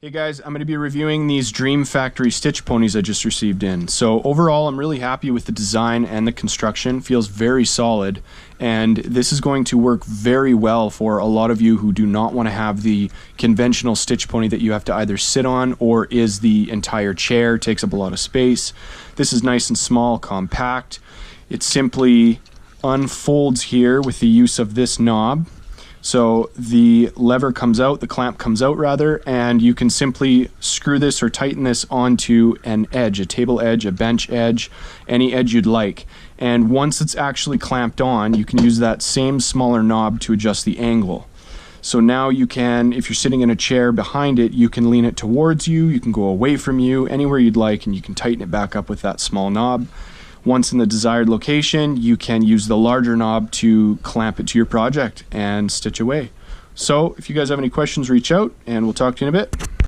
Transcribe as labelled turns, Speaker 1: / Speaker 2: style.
Speaker 1: Hey guys, I'm going to be reviewing these Dream Factory stitch ponies I just received in. So overall, I'm really happy with the design and the construction. Feels very solid, and this is going to work very well for a lot of you who do not want to have the conventional stitch pony that you have to either sit on or is the entire chair, takes up a lot of space. This is nice and small, compact. It simply unfolds here with the use of this knob. So the lever comes out, the clamp comes out rather, and you can simply screw this or tighten this onto an edge, a table edge, a bench edge, any edge you'd like. And once it's actually clamped on, you can use that same smaller knob to adjust the angle. So now you can, if you're sitting in a chair behind it, you can lean it towards you, you can go away from you, anywhere you'd like, and you can tighten it back up with that small knob. Once in the desired location, you can use the larger knob to clamp it to your project and stitch away. So if you guys have any questions, reach out and we'll talk to you in a bit.